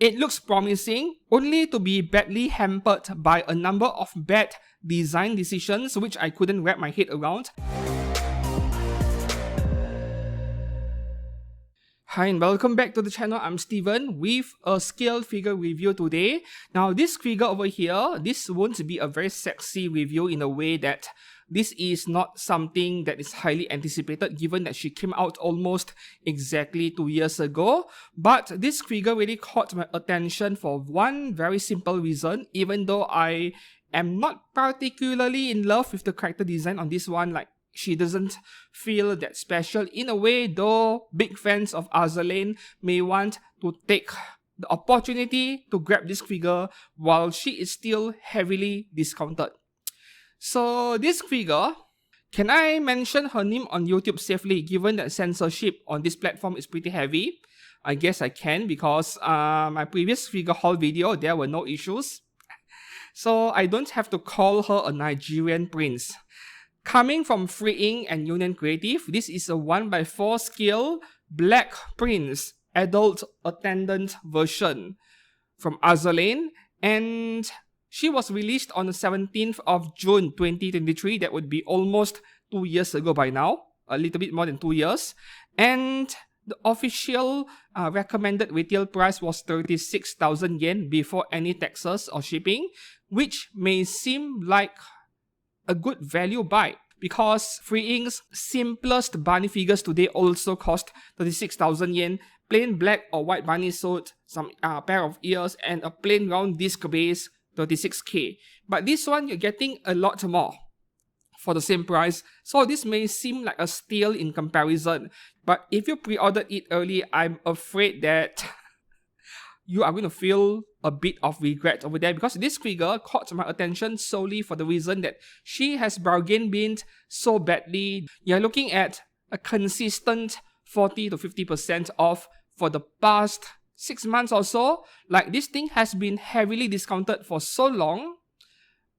It looks promising, only to be badly hampered by a number of bad design decisions which I couldn't wrap my head around. Hi and welcome back to the channel. I'm Steven with a scale figure review today. Now this figure over here, this won't be a very sexy review in a way that this is not something that is highly anticipated given that she came out almost exactly 2 years ago. But this figure really caught my attention for one very simple reason, even though I am not particularly in love with the character design on this one. Like, she doesn't feel that special in a way, though big fans of Azur Lane may want to take the opportunity to grab this figure while she is still heavily discounted. So this figure, can I mention her name on YouTube safely given that censorship on this platform is pretty heavy? I guess I can because my previous figure haul video, there were no issues. So I don't have to call her a Nigerian prince. Coming from Freeing and Union Creative, this is a 1x4 scale Black Prince adult attendant version from Azur Lane, and she was released on the 17th of June 2023. That would be almost 2 years ago by now, a little bit more than 2 years. And the official recommended retail price was 36,000 yen before any taxes or shipping, which may seem like a good value buy because Freeing's simplest bunny figures today also cost 36,000 yen. Plain black or white bunny suit, some pair of ears, and a plain round disc base, 36k. But this one, you're getting a lot more for the same price. So this may seem like a steal in comparison. But if you pre-ordered it early, I'm afraid that you are going to feel a bit of regret over there because this figure caught my attention solely for the reason that she has bargain binned so badly. You're looking at a consistent 40 to 50% off for the past 6 months or so. Like, this thing has been heavily discounted for so long,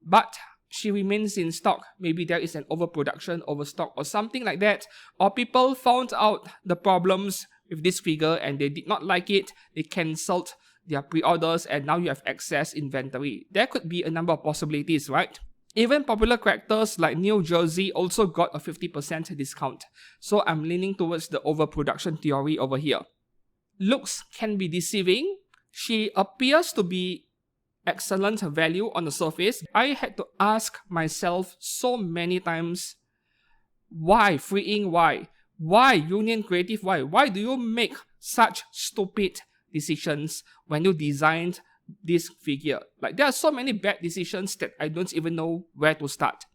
but she remains in stock. Maybe there is an overproduction, overstock or something like that, or people found out the problems with this figure and they did not like it, they cancelled their pre-orders and now you have excess inventory. There could be a number of possibilities, right? Even popular characters like New Jersey also got a 50% discount. So I'm leaning towards the overproduction theory over here. Looks can be deceiving. She appears to be excellent value on the surface. I had to ask myself so many times, why Freeing? Why? Why Union Creative? Why? Why do you make such stupid decisions when you designed this figure? Like, there are so many bad decisions that I don't even know where to start.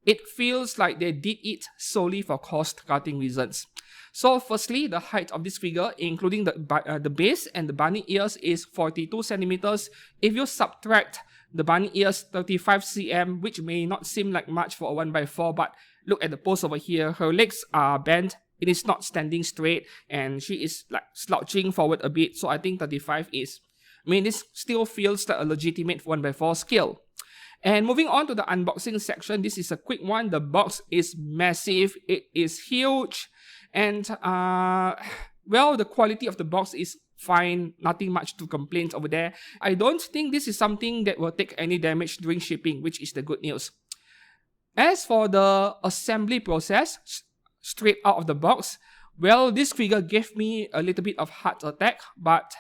It feels like they did it solely for cost-cutting reasons. So firstly, the height of this figure, including the base and the bunny ears, is 42 centimeters. If you subtract the bunny ears 35 cm, which may not seem like much for a 1x4, but look at the pose over here. Her legs are bent. It is not standing straight, and she is like slouching forward a bit. So I think 35 is, this still feels like a legitimate 1x4 scale. And moving on to the unboxing section, this is a quick one. The box is massive. It is huge. And, well, the quality of the box is fine. Nothing much to complain over there. I don't think this is something that will take any damage during shipping, which is the good news. As for the assembly process, straight out of the box, well, this figure gave me a little bit of heart attack, but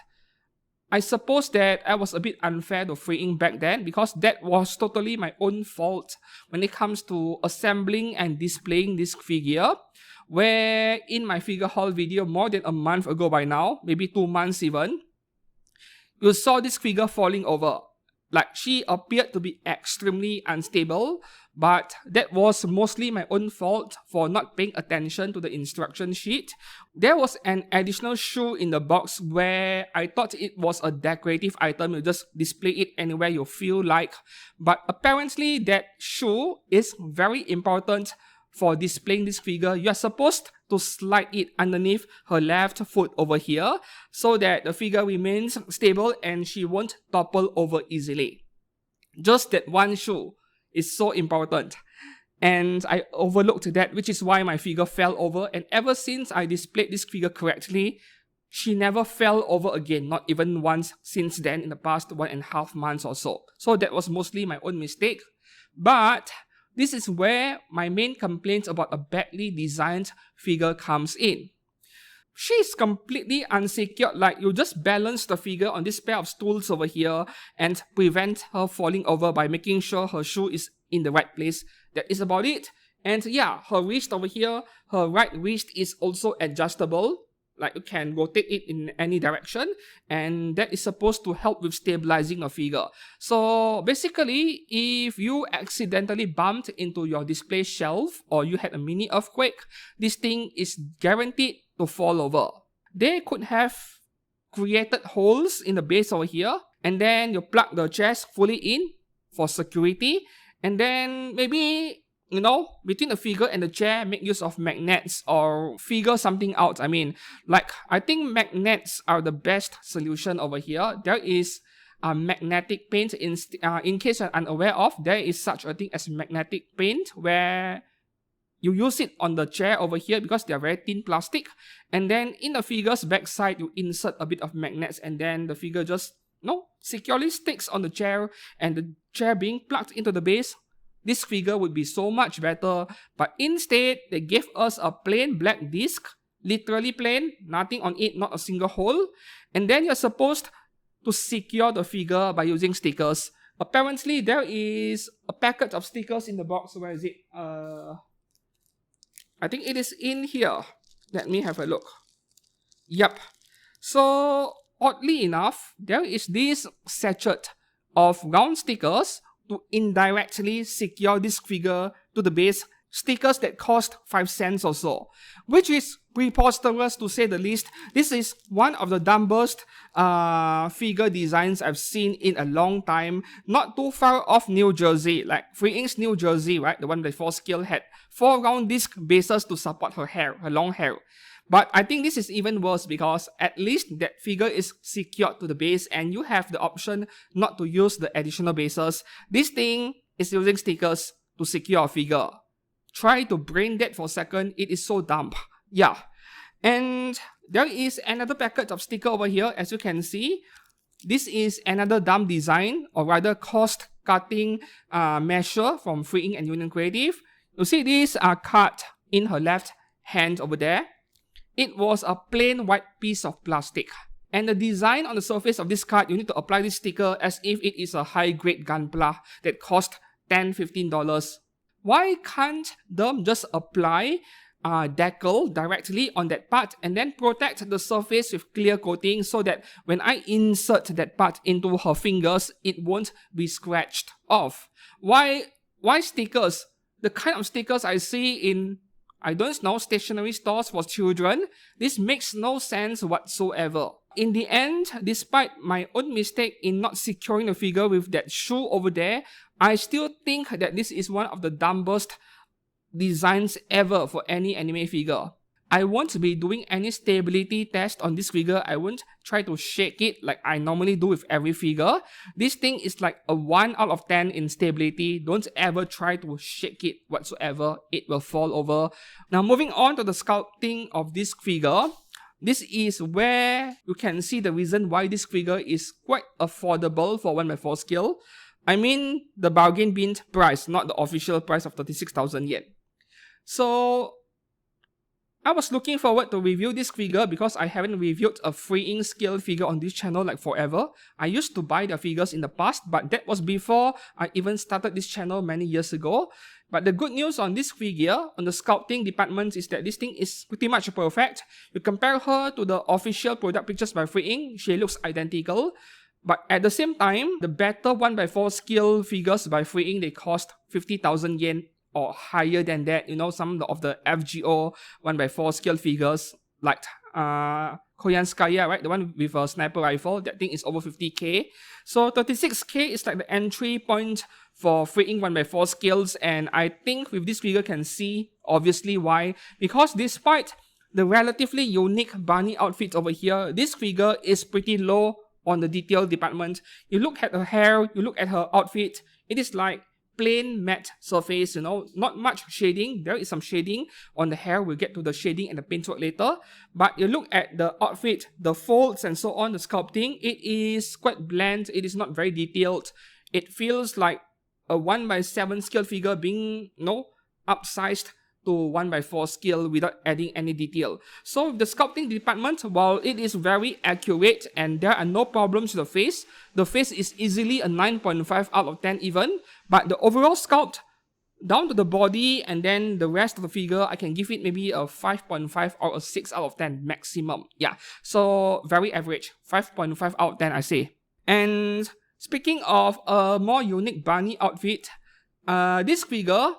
I suppose that I was a bit unfair to Freeing back then because that was totally my own fault when it comes to assembling and displaying this figure, where in my figure haul video more than a month ago by now, maybe 2 months even, you saw this figure falling over. Like, she appeared to be extremely unstable, but that was mostly my own fault for not paying attention to the instruction sheet. There was an additional shoe in the box where I thought it was a decorative item. You just display it anywhere you feel like. But apparently that shoe is very important for displaying this figure. You are supposed to slide it underneath her left foot over here so that the figure remains stable and she won't topple over easily. Just that one shoe is so important. And I overlooked that, which is why my figure fell over. And ever since I displayed this figure correctly, she never fell over again, not even once since then in the past 1.5 months or so. So that was mostly my own mistake. But this is where my main complaint about a badly designed figure comes in. She's completely unsecured, like you just balance the figure on this pair of stools over here and prevent her falling over by making sure her shoe is in the right place. That is about it. And yeah, her wrist over here, her right wrist is also adjustable. Like you can rotate it in any direction, and that is supposed to help with stabilizing a figure. So basically, if you accidentally bumped into your display shelf or you had a mini earthquake, this thing is guaranteed to fall over. They could have created holes in the base over here, and then you plug the chairs fully in for security, and then maybe, you know, between the figure and the chair, make use of magnets or figure something out. I mean, like, I think magnets are the best solution over here. There is magnetic paint. In case you're unaware of, there is such a thing as magnetic paint where you use it on the chair over here because they are very thin plastic. And then in the figure's backside, you insert a bit of magnets, and then the figure just, you know, securely sticks on the chair, and the chair being plugged into the base, this figure would be so much better. But instead, they gave us a plain black disc, literally plain, nothing on it, not a single hole. And then you're supposed to secure the figure by using stickers. Apparently, there is a packet of stickers in the box. Where is it? I think it is in here. Let me have a look. Yep. So, oddly enough, there is this sachet of round stickers to indirectly secure this figure to the base, stickers that cost 5 cents or so, which is preposterous to say the least. This is one of the dumbest figure designs I've seen in a long time. Not too far off New Jersey, like Free Ink's New Jersey, right? The one before Skill had 4 round disc bases to support her hair, her long hair. But I think this is even worse because at least that figure is secured to the base and you have the option not to use the additional bases. This thing is using stickers to secure a figure. Try to brain that for a second. It is so dumb. Yeah. And there is another packet of sticker over here. As you can see, this is another dumb design, or rather cost-cutting measure from Free Ink and Union Creative. You see this card in her left hand over there. It was a plain white piece of plastic. And the design on the surface of this card, you need to apply this sticker as if it is a high-grade gunpla that cost $10-15. Why can't them just apply decal directly on that part and then protect the surface with clear coating so that when I insert that part into her fingers, it won't be scratched off? Why stickers? The kind of stickers I see in, I don't know, stationery stores for children. This makes no sense whatsoever. In the end, despite my own mistake in not securing the figure with that shoe over there, I still think that this is one of the dumbest designs ever for any anime figure. I won't be doing any stability test on this figure. I won't try to shake it like I normally do with every figure. This thing is like a 1 out of 10 in stability. Don't ever try to shake it whatsoever. It will fall over. Now moving on to the sculpting of this figure. This is where you can see the reason why this figure is quite affordable for 1x4 scale. I mean the bargain bin price, not the official price of 36,000 yen. So I was looking forward to review this figure because I haven't reviewed a Free Ink scale figure on this channel like forever. I used to buy their figures in the past, but that was before I even started this channel many years ago. But the good news on this figure, on the sculpting department, is that this thing is pretty much perfect. You compare her to the official product pictures by Free Ink, she looks identical. But at the same time, the better 1x4 scale figures by Free Ink, they cost 50,000 yen or higher than that. You know, some of the FGO 1x4 scale figures, like Koyanskaya, right? The one with a sniper rifle, that thing is over 50k. So 36k is like the entry point for Free Ink 1x4 scales, and I think with this figure can see obviously why. Because despite the relatively unique bunny outfit over here, this figure is pretty low on the detail department. You look at her hair, you look at her outfit, it is like plain matte surface, not much shading. There is some shading on the hair. We'll get to the shading and the paintwork later. But you look at the outfit, the folds and so on, the sculpting, it is quite bland. It is not very detailed. It feels like a 1:7 scale figure being, upsized to 1:4 scale without adding any detail. So the sculpting department, while it is very accurate and there are no problems with the face is easily a 9.5 out of 10 even, but the overall sculpt down to the body and then the rest of the figure, I can give it maybe a 5.5 or a 6 out of 10 maximum. Yeah, so very average, 5.5 out of 10 I say. And speaking of a more unique bunny outfit, this figure,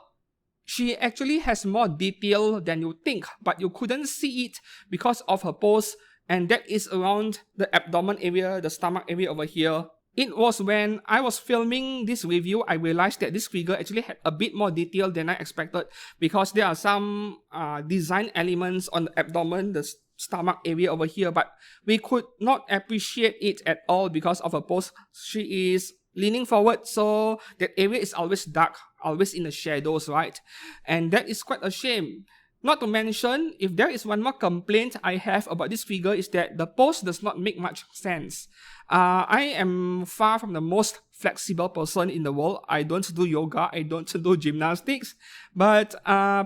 she actually has more detail than you think, but you couldn't see it because of her pose, and that is around the abdomen area, the stomach area over here. It was when I was filming this review, I realized that this figure actually had a bit more detail than I expected, because there are some design elements on the abdomen, the stomach area over here, but we could not appreciate it at all because of her pose. She is leaning forward, so that area is always dark, always in the shadows, right? And that is quite a shame. Not to mention, if there is one more complaint I have about this figure, is that the pose does not make much sense. I am far from the most flexible person in the world. I don't do yoga, I don't do gymnastics, but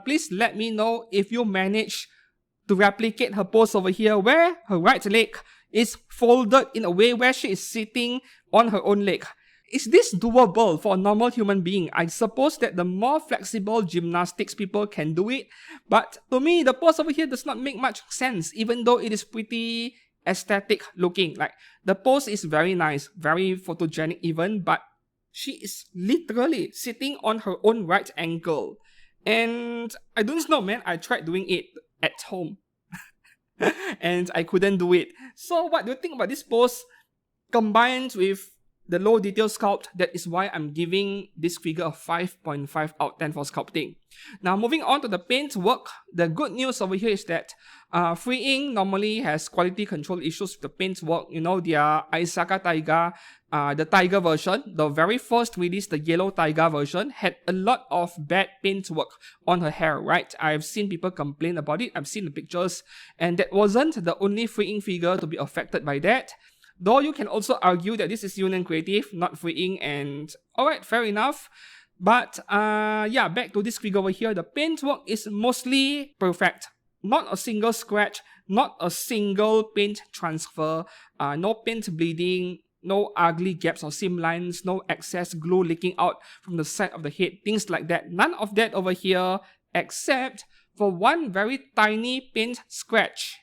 please let me know if you manage to replicate her pose over here, where her right leg is folded in a way where she is sitting on her own leg. Is this doable for a normal human being? I suppose that the more flexible gymnastics people can do it, but to me, the pose over here does not make much sense, even though it is pretty aesthetic looking. Like, the pose is very nice, very photogenic even, but she is literally sitting on her own right ankle. And I don't know, man, I tried doing it at home and I couldn't do it. So what do you think about this pose combined with the low detail sculpt? That is why I'm giving this figure a 5.5 out of 10 for sculpting. Now, moving on to the paint work, the good news over here is that Free Ink normally has quality control issues with the paint work. Their Aisaka Taiga, the Tiger version, the very first release, the yellow Taiga version, had a lot of bad paint work on her hair, right? I've seen people complain about it, I've seen the pictures, and that wasn't the only Free Ink figure to be affected by that. Though you can also argue that this is Union Creative, not Free Ink, and alright, fair enough. But yeah, back to this figure over here, the paintwork is mostly perfect. Not a single scratch, not a single paint transfer, no paint bleeding, no ugly gaps or seam lines, no excess glue leaking out from the side of the head, things like that. None of that over here, except for one very tiny paint scratch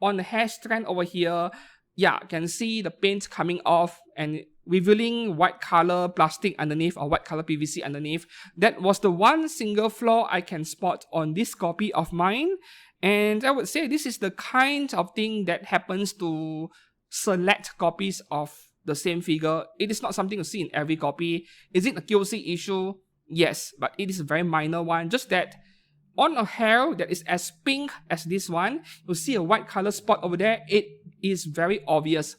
on the hair strand over here. Yeah, you can see the paint coming off and revealing white color plastic underneath or white color PVC underneath. That was the one single flaw I can spot on this copy of mine. And I would say this is the kind of thing that happens to select copies of the same figure. It is not something you see in every copy. Is it a QC issue? Yes, but it is a very minor one. Just that on a hair that is as pink as this one, you'll see a white color spot over there. It is very obvious.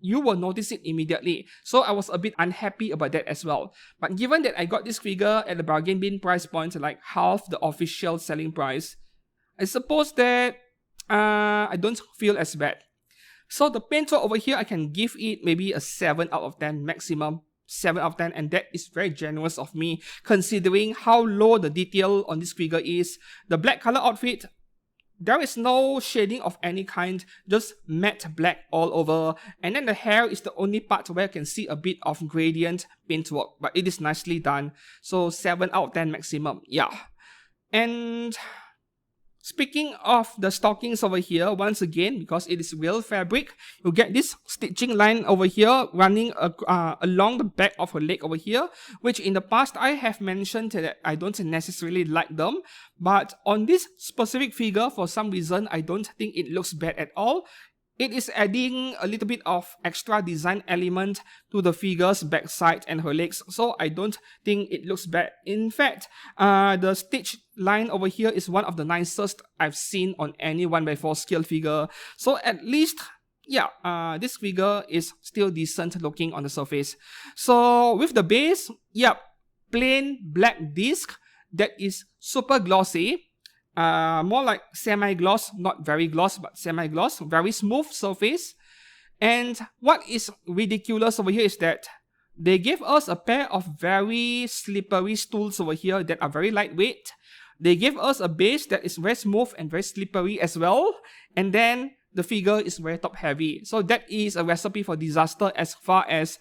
You will notice it immediately. So I was a bit unhappy about that as well. But given that I got this figure at the bargain bin price point, like half the official selling price, I suppose that I don't feel as bad. So the paintwork over here, I can give it maybe a 7 out of 10 maximum. 7 out of 10, and that is very generous of me considering how low the detail on this figure is. The black color outfit, there is no shading of any kind, just matte black all over, and then the hair is the only part where you can see a bit of gradient paintwork, but it is nicely done. So 7 out of 10 maximum, yeah. And speaking of the stockings over here, once again, because it is real fabric, you get this stitching line over here running along the back of her leg over here, which in the past I have mentioned that I don't necessarily like them, but on this specific figure, for some reason, I don't think it looks bad at all. It is adding a little bit of extra design element to the figure's backside and her legs, so I don't think it looks bad. In fact, the stitch line over here is one of the nicest I've seen on any 1:4 scale figure. So at least, yeah, this figure is still decent looking on the surface. So with the base, yep, plain black disc that is super glossy, more like semi-gloss, not very gloss, but semi-gloss, very smooth surface. And what is ridiculous over here is that they gave us a pair of very slippery stools over here that are very lightweight. They gave us a base that is very smooth and very slippery as well. And then the figure is very top heavy. So that is a recipe for disaster as far as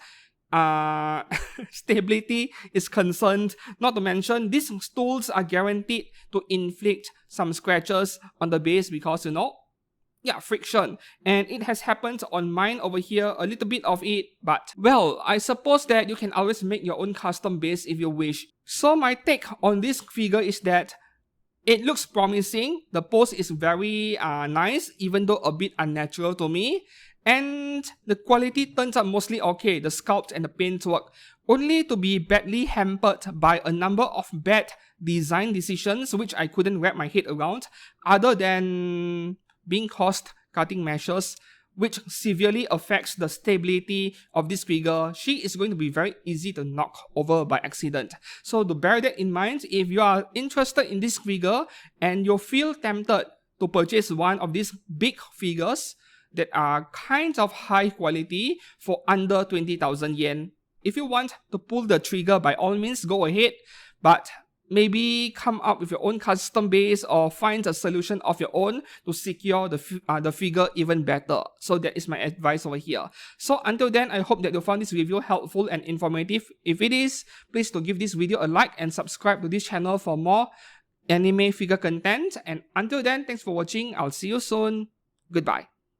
stability is concerned. Not to mention, these stools are guaranteed to inflict some scratches on the base because, friction. And it has happened on mine over here, a little bit of it, but well, I suppose that you can always make your own custom base if you wish. So my take on this figure is that it looks promising. The pose is very nice, even though a bit unnatural to me. And the quality turns out mostly okay, the sculpt and the paintwork, only to be badly hampered by a number of bad design decisions which I couldn't wrap my head around, other than being cost-cutting measures, which severely affects the stability of this figure. She is going to be very easy to knock over by accident. So to bear that in mind, if you are interested in this figure and you feel tempted to purchase one of these big figures that are kind of high quality for under 20,000 yen, if you want to pull the trigger, by all means go ahead, but maybe come up with your own custom base or find a solution of your own to secure the figure even better. So that is my advice over here. So until then, I hope that you found this review helpful and informative. If it is, please to give this video a like and subscribe to this channel for more anime figure content. And until then, thanks for watching. I'll see you soon. Goodbye.